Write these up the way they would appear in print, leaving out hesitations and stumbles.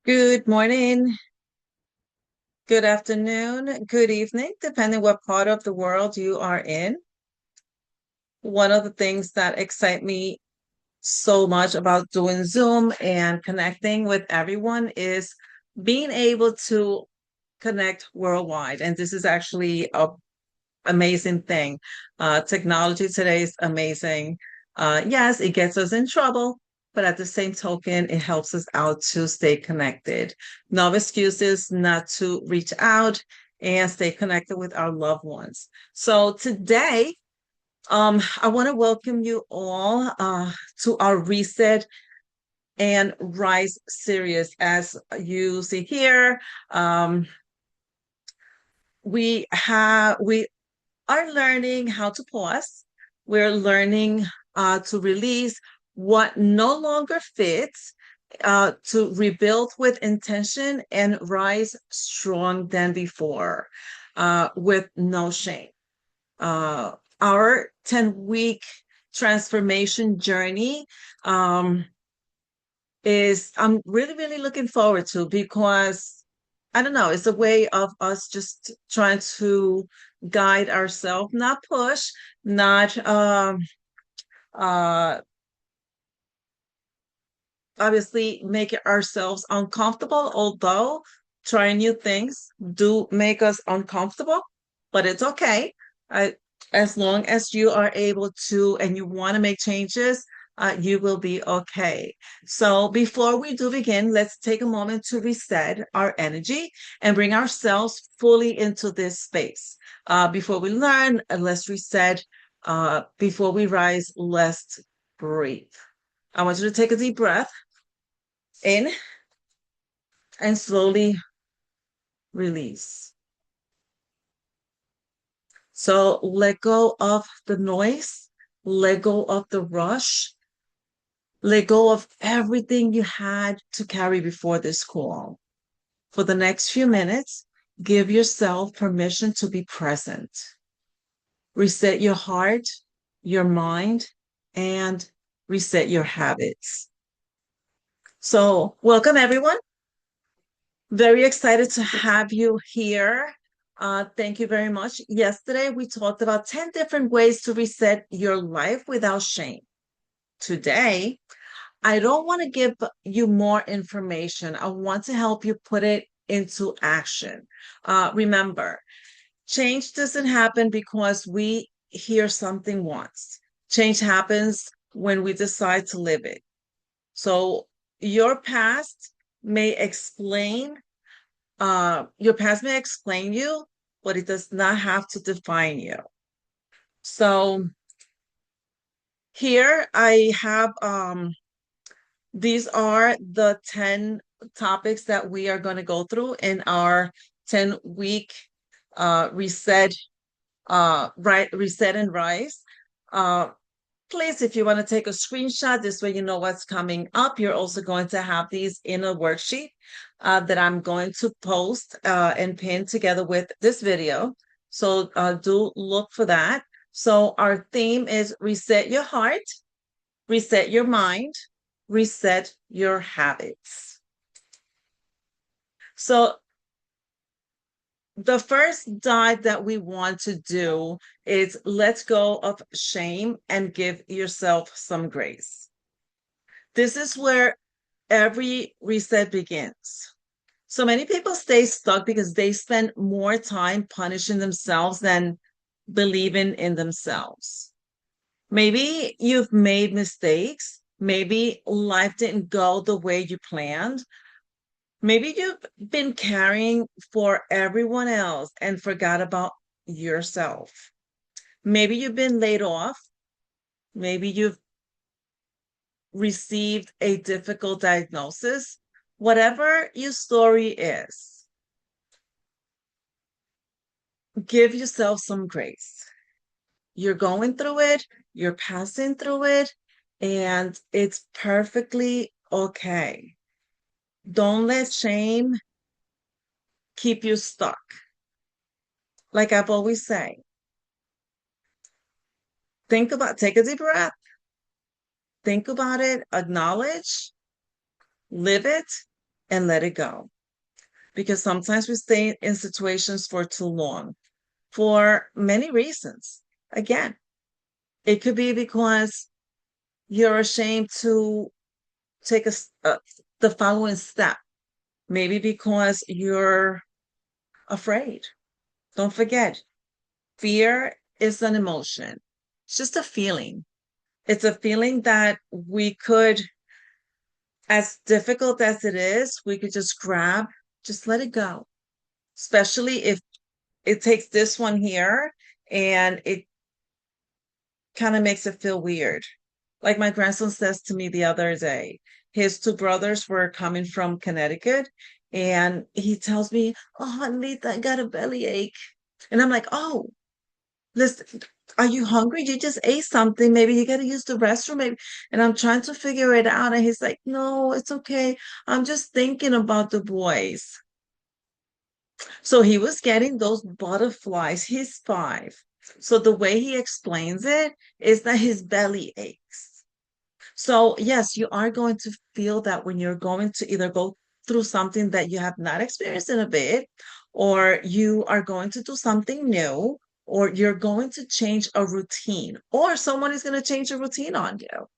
Good morning, good afternoon, good evening, depending what part of the world you are in. One of the things that excite me so much about doing Zoom and connecting with everyone is being able to connect worldwide. And this is actually a amazing thing. Technology today is amazing. Yes, it gets us in trouble, but at the same token, it helps us out to stay connected. No excuses not to reach out and stay connected with our loved ones. So today, I want to welcome you all to our Reset and Rise series. As you see here, we are learning how to pause. We're learning to release what no longer fits, to rebuild with intention and rise strong than before, with no shame. Our 10-week transformation journey is I'm really, really looking forward to because I don't know, it's a way of us just trying to guide ourselves, not push, not uh obviously make ourselves uncomfortable, although trying new things do make us uncomfortable, but it's okay. I, as long as you are able to and you want to make changes, you will be okay. So before we do begin, let's take a moment to reset our energy and bring ourselves fully into this space. Before we learn, let's reset. Before we rise, let's breathe. I want you to take a deep breath in and slowly release. So let go of the noise, let go of the rush, let go of everything you had to carry before this call. For the next few minutes, give yourself permission to be present. Reset your heart, your mind, and reset your habits. So, welcome everyone. Very excited to have you here. Thank you very much. Yesterday, we talked about 10 different ways to reset your life without shame. Today, I don't want to give you more information. I want to help you put it into action. Remember, change doesn't happen because we hear something once. Change happens when we decide to live it. So, your past may explain your past may explain you, but it does not have to define you. So here I have these are the 10 topics that we are going to go through in our 10-week reset reset and rise. Uh Please, if you want to take a screenshot, this way you know what's coming up. You're also going to have these in a worksheet that I'm going to post and pin together with this video. So do look for that. So our theme is reset your heart, reset your mind, reset your habits. So the first dive that we want to do is let go of shame and give yourself some grace. This is where every reset begins. So many people stay stuck because they spend more time punishing themselves than believing in themselves. Maybe you've made mistakes. Maybe life didn't go the way you planned. Maybe you've been caring for everyone else and forgot about yourself. Maybe you've been laid off. Maybe you've received a difficult diagnosis. Whatever your story is, give yourself some grace. You're going through it, you're passing through it, and it's perfectly okay. Don't let shame keep you stuck. Like I've always say, take a deep breath, think about it, acknowledge, live it, and let it go. Because sometimes we stay in situations for too long for many reasons. Again, it could be because you're ashamed to take the following step. Maybe because you're afraid. Don't forget, fear is an emotion. It's just a feeling. It's a feeling that we could, as difficult as it is, we could just grab, just let it go. Especially if it takes this one here and it kind of makes it feel weird. Like my grandson says to me the other day, his two brothers were coming from Connecticut, and he tells me, "Oh, Anita, I got a bellyache." And I'm like, "Oh, listen, are you hungry? You just ate something. Maybe you got to use the restroom. Maybe." And I'm trying to figure it out. And he's like, "No, it's okay. I'm just thinking about the boys." So he was getting those butterflies. He's 5. So the way he explains it is that his belly aches. So, yes, you are going to feel that when you're going to either go through something that you have not experienced in a bit, or you are going to do something new, or you're going to change a routine, or someone is going to change a routine on you.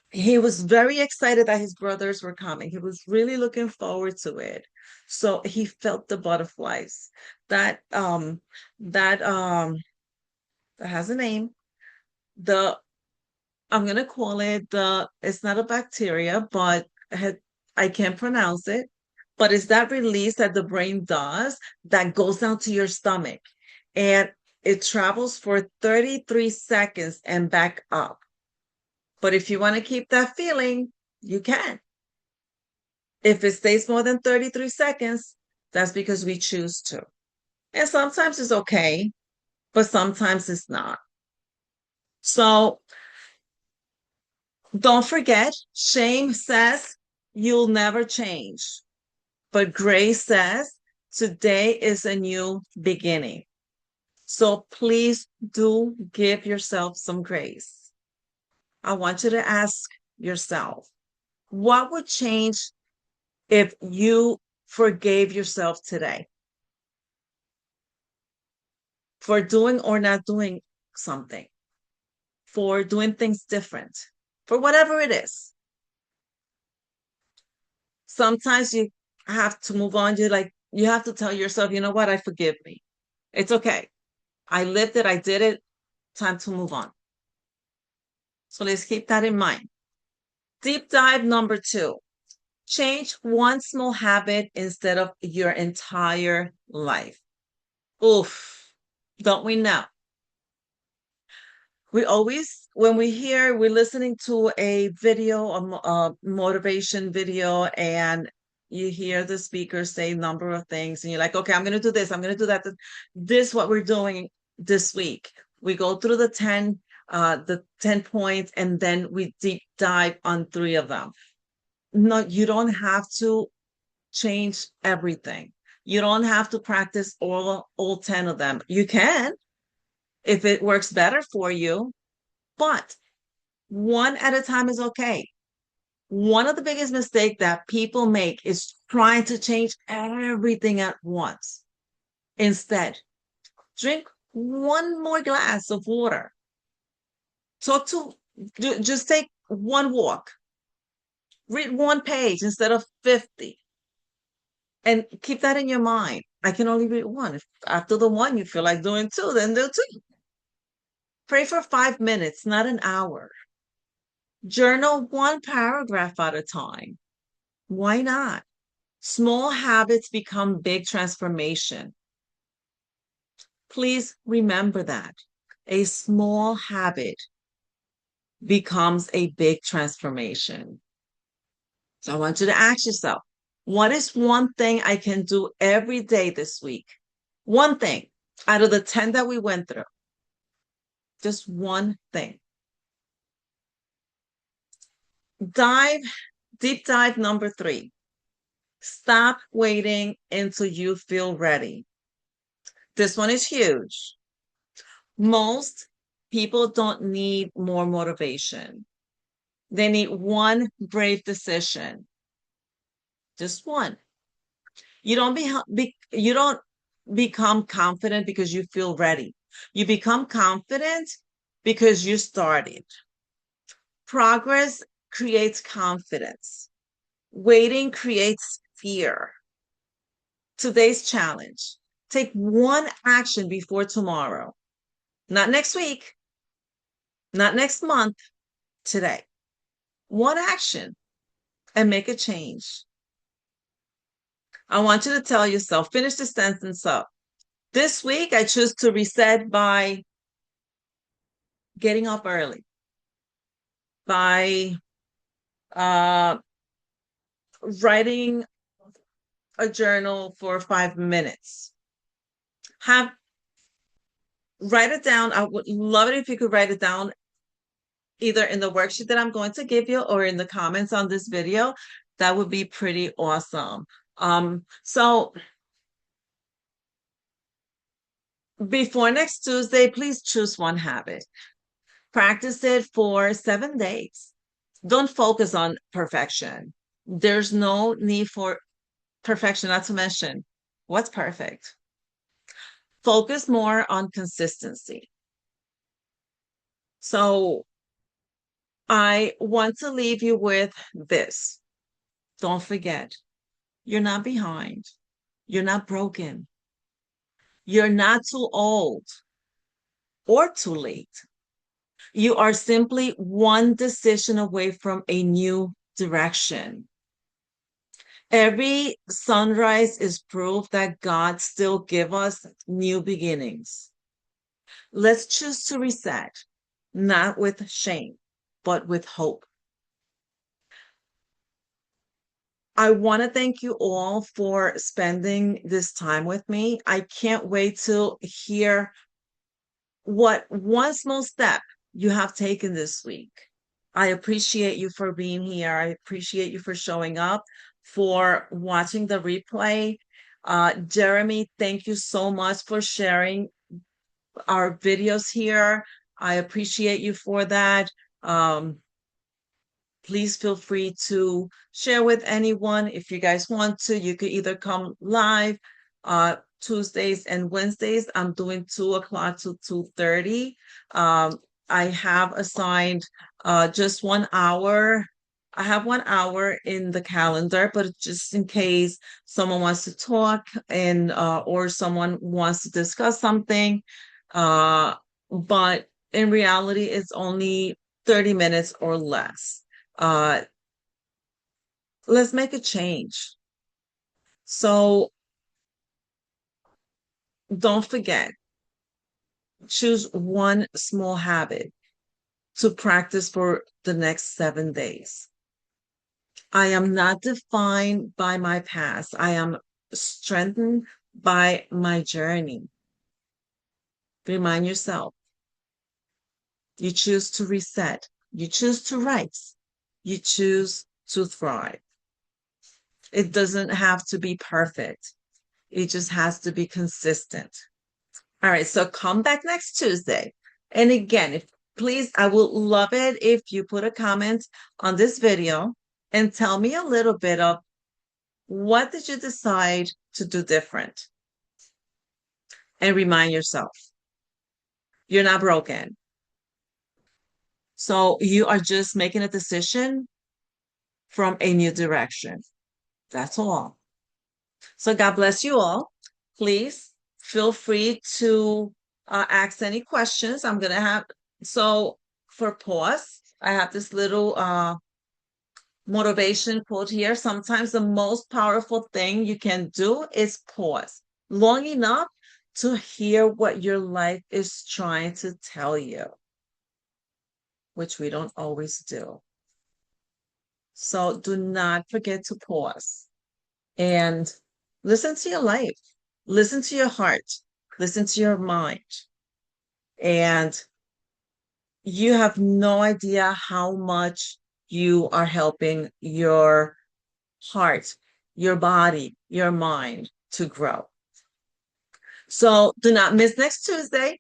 He was very excited that his brothers were coming. He was really looking forward to it. So he felt the butterflies. That that that has a name. The I'm gonna call it the it's not a bacteria, but I can't pronounce it. But it's that release that the brain does that goes down to your stomach and it travels for 33 seconds and back up. But if you want to keep that feeling, you can. If it stays more than 33 seconds, that's because we choose to. And sometimes it's okay, but sometimes it's not. So don't forget, shame says you'll never change, but grace says today is a new beginning. So please do give yourself some grace. I want you to ask yourself, what would change if you forgave yourself today for doing or not doing something, for doing things different, for whatever it is? Sometimes you have to move on. You have to tell yourself, you know what, I forgive me. It's okay. I lived it, I did it, time to move on. So let's keep that in mind. Deep dive number 2. Change one small habit instead of your entire life. Oof, don't we know? We always, when we're listening to a video, a motivation video, and you hear the speaker say a number of things, and you're like, okay, I'm going to do this, I'm going to do that. This is what we're doing this week. We go through the 10 points, and then we deep dive on 3 of them. No, you don't have to change everything. You don't have to practice all 10 of them. You can if it works better for you, but one at a time is okay. One of the biggest mistakes that people make is trying to change everything at once. Instead, drink one more glass of water. Talk to, just take one walk. Read one page instead of 50. And keep that in your mind. I can only read one. If after the one you feel like doing 2, then do 2. Pray for 5 minutes, not an hour. Journal one paragraph at a time. Why not? Small habits become big transformation. Please remember that. A small habit becomes a big transformation. So I want you to ask yourself, what is one thing I can do every day this week? One thing out of the 10 that we went through. Just one thing. Deep dive number 3. Stop waiting until you feel ready. This one is huge. Most people don't need more motivation. They need one brave decision. Just one. You don't become confident because you feel ready. You become confident because you started. Progress creates confidence. Waiting creates fear. Today's challenge. Take one action before tomorrow. Not next week, not next month, today. One action and make a change. I want you to tell yourself, finish the sentence up. This week, I choose to reset by getting up early, by uh, writing a journal for 5 minutes. Write it down. I would love it if you could write it down either in the worksheet that I'm going to give you or in the comments on this video. That would be pretty awesome. So before next Tuesday, please choose one habit. Practice it for 7 days. Don't focus on perfection. There's no need for perfection, not to mention what's perfect. Focus more on consistency. So I want to leave you with this. Don't forget, you're not behind. You're not broken. You're not too old or too late. You are simply one decision away from a new direction. Every sunrise is proof that God still gives us new beginnings. Let's choose to reset, not with shame, but with hope. I want to thank you all for spending this time with me. I can't wait to hear what one small step you have taken this week. I appreciate you for being here. I appreciate you for showing up, for watching the replay. Jeremy, thank you so much for sharing our videos here. I appreciate you for that. Please feel free to share with anyone. If you guys want to, you could either come live Tuesdays and Wednesdays. I'm doing 2 o'clock to 2:30. I have assigned just 1 hour. I have 1 hour in the calendar, but just in case someone wants to talk and or someone wants to discuss something. But in reality, it's only 30 minutes or less. Let's make a change. So don't forget, choose one small habit to practice for the next 7 days. I am not defined by my past. I am strengthened by my journey. Remind yourself, you choose to reset. You choose to rise. You choose to thrive. It doesn't have to be perfect. It just has to be consistent. All right, so come back next Tuesday. And again, if please, I would love it if you put a comment on this video and tell me a little bit of what did you decide to do different? And remind yourself, you're not broken. So you are just making a decision from a new direction. That's all. So God bless you all. Please feel free to ask any questions. I'm going to have, so for pause, I have this little motivation quote here. Sometimes the most powerful thing you can do is pause long enough to hear what your life is trying to tell you, which we don't always do. So do not forget to pause and listen to your life, listen to your heart, listen to your mind. And you have no idea how much you are helping your heart, your body, your mind to grow. So do not miss next Tuesday,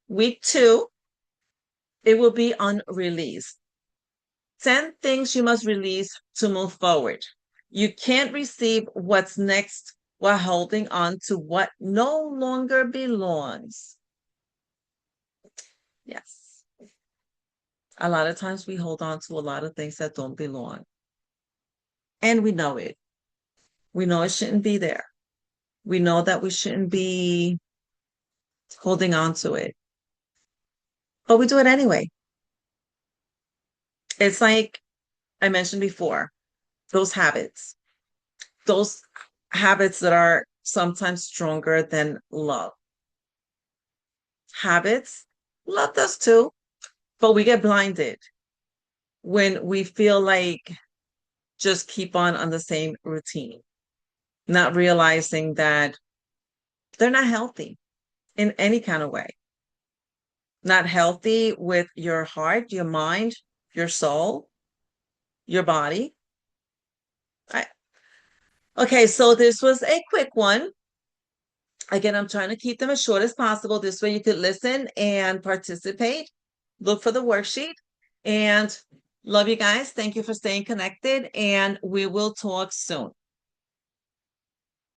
week 2. It will be on release. 10 things you must release to move forward. You can't receive what's next while holding on to what no longer belongs. Yes. A lot of times we hold on to a lot of things that don't belong. And we know it. We know it shouldn't be there. We know that we shouldn't be holding on to it. But we do it anyway. It's like I mentioned before, those those habits that are sometimes stronger than love. Habits, love does too, but we get blinded when we feel like just keep on the same routine, not realizing that they're not healthy in any kind of way. Not healthy with your heart, your mind, your soul, your body. I, okay, so this was a quick one. Again, I'm trying to keep them as short as possible. This way you could listen and participate. Look for the worksheet. And love you guys. Thank you for staying connected. And we will talk soon.